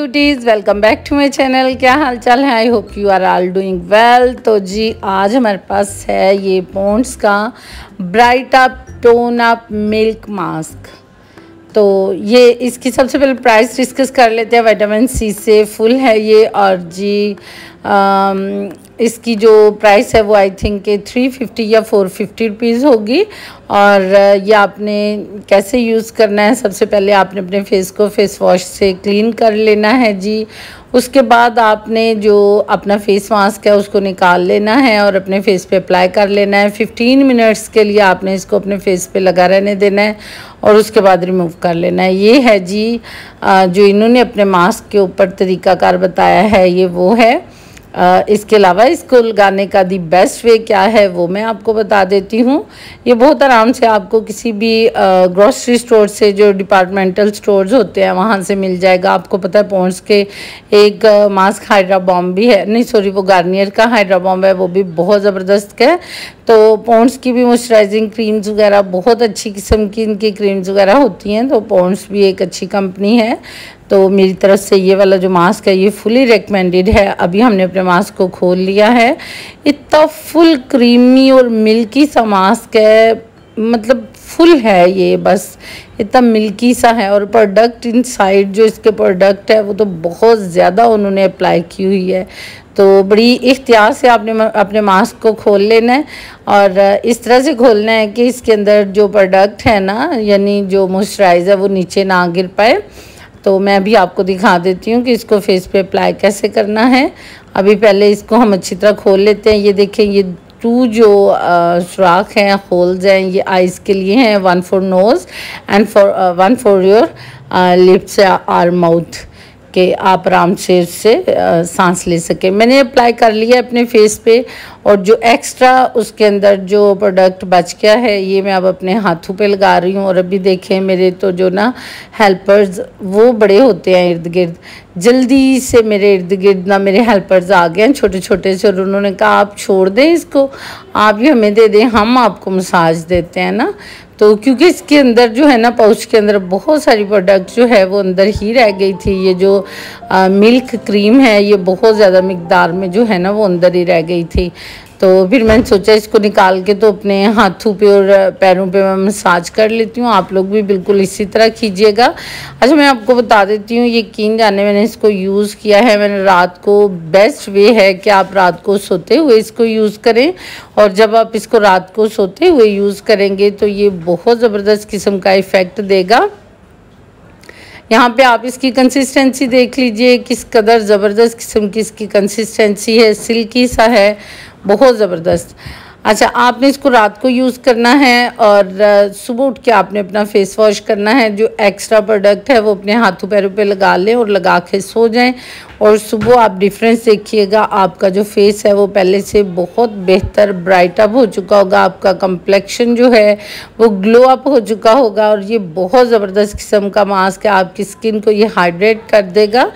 Beauties, welcome back to my channel. क्या हाल चाल है? I hope you are all doing well. तो जी आज हमारे पास है ये पॉन्ड्स का bright up tone up milk mask. तो ये इसकी सबसे पहले प्राइस डिस्कस कर लेते हैं। विटामिन सी से फुल है ये, और जी इसकी जो प्राइस है वो आई थिंक 350 या 450 रुपीज़ होगी। और ये आपने कैसे यूज़ करना है, सबसे पहले आपने अपने फेस को फेस वॉश से क्लीन कर लेना है जी। उसके बाद आपने जो अपना फेस मास्क है उसको निकाल लेना है और अपने फेस पे अप्लाई कर लेना है। 15 मिनट्स के लिए आपने इसको अपने फेस पे लगा रहने देना है और उसके बाद रिमूव कर लेना है। ये है जी जो इन्होंने अपने मास्क के ऊपर तरीकाकार बताया है, ये वो है। इसके अलावा इसको लगाने का दी बेस्ट वे क्या है वो मैं आपको बता देती हूँ। ये बहुत आराम से आपको किसी भी ग्रॉसरी स्टोर से, जो डिपार्टमेंटल स्टोर्स होते हैं, वहाँ से मिल जाएगा। आपको पता है पॉन्ड्स के एक मास्क हाइड्रा बॉम्ब भी है, नहीं सॉरी वो गार्नियर का हाइड्रा बॉम्ब है, वो भी बहुत ज़बरदस्त है। तो पॉन्ड्स की भी मॉइस्चराइजिंग क्रीम्स वगैरह बहुत अच्छी किस्म की इनकी क्रीम्स वगैरह होती हैं। तो पॉन्ड्स भी एक अच्छी कंपनी है। तो मेरी तरफ से ये वाला जो मास्क है ये फुली रिकमेंडेड है। अभी हमने अपने मास्क को खोल लिया है। इतना फुल क्रीमी और मिल्की सा मास्क है, मतलब फुल है ये, बस इतना मिल्की सा है। और प्रोडक्ट इनसाइड जो इसके प्रोडक्ट है वो तो बहुत ज़्यादा उन्होंने अप्लाई की हुई है। तो बड़ी इख्तियार से आपने अपने मास्क को खोल लेना है और इस तरह से खोलना है कि इसके अंदर जो प्रोडक्ट है ना, यानी जो मॉइस्चराइज़र वो नीचे ना गिर पाए। तो मैं अभी आपको दिखा देती हूँ कि इसको फेस पे अप्लाई कैसे करना है। अभी पहले इसको हम अच्छी तरह खोल लेते हैं। ये देखें, ये 2 जो सुराख हैं, होल्स हैं, ये आइज़ के लिए हैं, 1 for nose and 1 for your lips और माउथ, कि आप आराम से उससे सांस ले सकें। मैंने अप्लाई कर लिया अपने फेस पे, और जो एक्स्ट्रा उसके अंदर जो प्रोडक्ट बच गया है ये मैं अब अपने हाथों पे लगा रही हूँ। और अभी देखें मेरे तो जो ना हेल्पर्स वो बड़े होते हैं इर्द गिर्द, जल्दी से मेरे इर्द गिर्द ना मेरे हेल्पर्स आ गए हैं छोटे छोटे से, और उन्होंने कहा आप छोड़ दें इसको, आप ही हमें दे दें, हम आपको मसाज देते हैं ना। तो क्योंकि इसके अंदर जो है ना, पाउच के अंदर बहुत सारी प्रोडक्ट जो है वो अंदर ही रह गई थी। ये जो मिल्क क्रीम है ये बहुत ज़्यादा मिकदार में जो है ना वो अंदर ही रह गई थी। तो फिर मैंने सोचा इसको निकाल के तो अपने हाथों पे और पैरों पे मैं मसाज कर लेती हूँ। आप लोग भी बिल्कुल इसी तरह कीजिएगा। अच्छा मैं आपको बता देती हूँ, यकीन जाने मैंने इसको यूज़ किया है मैंने रात को। बेस्ट वे है कि आप रात को सोते हुए इसको यूज़ करें, और जब आप इसको रात को सोते हुए यूज़ करेंगे तो ये बहुत ज़बरदस्त किस्म का इफ़ेक्ट देगा। यहाँ पे आप इसकी कंसिस्टेंसी देख लीजिए, किस कदर ज़बरदस्त किस्म की इसकी कंसिस्टेंसी है, सिल्की सा है, बहुत ज़बरदस्त। अच्छा आपने इसको रात को यूज़ करना है और सुबह उठ के आपने अपना फेस वॉश करना है। जो एक्स्ट्रा प्रोडक्ट है वो अपने हाथों पैरों पे लगा लें और लगा के सो जाएं, और सुबह आप डिफरेंस देखिएगा। आपका जो फेस है वो पहले से बहुत बेहतर ब्राइट अप हो चुका होगा, आपका कम्प्लेक्शन जो है वो ग्लो अप हो चुका होगा। और ये बहुत ज़बरदस्त किस्म का मास्क है, आपकी स्किन को ये हाइड्रेट कर देगा।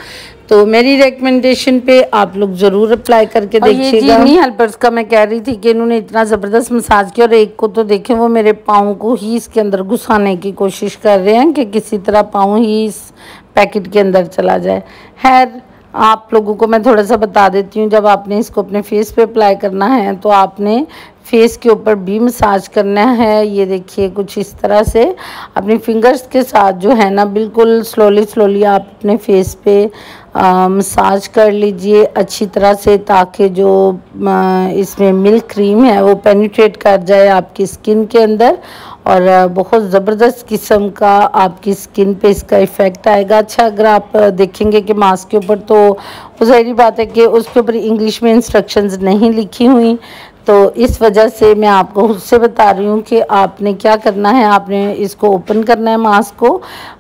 तो मेरी रिकमेंडेशन पे आप लोग ज़रूर अप्लाई करके देखिएगा। ये हेल्पर्स का मैं कह रही थी कि इन्होंने इतना ज़बरदस्त मसाज किया, और एक को तो देखें वो मेरे पाँव को ही इसके अंदर घुसाने की कोशिश कर रहे हैं कि किसी तरह पाँव ही इस पैकेट के अंदर चला जाए। खैर आप लोगों को मैं थोड़ा सा बता देती हूँ, जब आपने इसको अपने फेस पे अप्लाई करना है तो आपने फेस के ऊपर भी मसाज करना है। ये देखिए कुछ इस तरह से अपनी फिंगर्स के साथ जो है ना बिल्कुल स्लोली आप अपने फेस पे मसाज कर लीजिए अच्छी तरह से, ताकि जो इसमें मिल्क क्रीम है वो पेनिट्रेट कर जाए आपकी स्किन के अंदर, और बहुत ज़बरदस्त किस्म का आपकी स्किन पे इसका इफ़ेक्ट आएगा। अच्छा अगर आप देखेंगे कि मास्क के ऊपर, तो ज़ाहिर बात है कि उसके ऊपर इंग्लिश में इंस्ट्रक्शंस नहीं लिखी हुई, तो इस वजह से मैं आपको खुद से बता रही हूँ कि आपने क्या करना है। आपने इसको ओपन करना है मास्क को,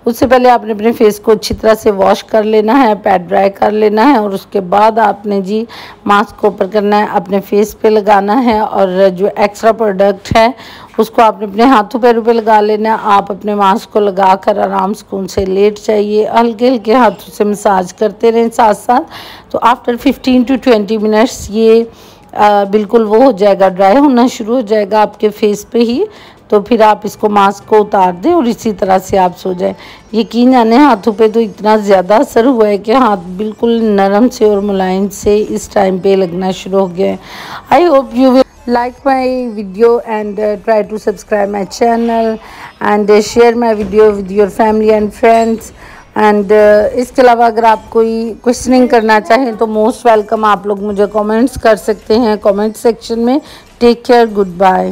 उससे पहले आपने अपने फेस को अच्छी तरह से वॉश कर लेना है, पैड ड्राई कर लेना है, और उसके बाद आपने जी मास्क को ओपन करना है, अपने फेस पे लगाना है, और जो एक्स्ट्रा प्रोडक्ट है उसको आपने अपने हाथों पैरों पे लगा लेना है। आप अपने मास्क को लगा कर आराम सुकून से लेट जाइए, हल्के हल्के हाथों से मसाज करते रहें साथ साथ। तो आफ्टर 15 to 20 मिनट्स ये बिल्कुल वो हो जाएगा, ड्राई होना शुरू हो जाएगा आपके फेस पे ही। तो फिर आप इसको मास्क को उतार दें और इसी तरह से आप सो जाएं। यकीन जाने हाथों पे तो इतना ज़्यादा असर हुआ है कि हाथ बिल्कुल नरम से और मुलायम से इस टाइम पे लगना शुरू हो गया है। I hope you will like my video and try to subscribe my channel and share my video with your family and friends and इसके अलावा अगर आप कोई क्वेश्चनिंग करना चाहें तो मोस्ट वेलकम, आप लोग मुझे कमेंट्स कर सकते हैं कमेंट सेक्शन में। Take care, good bye.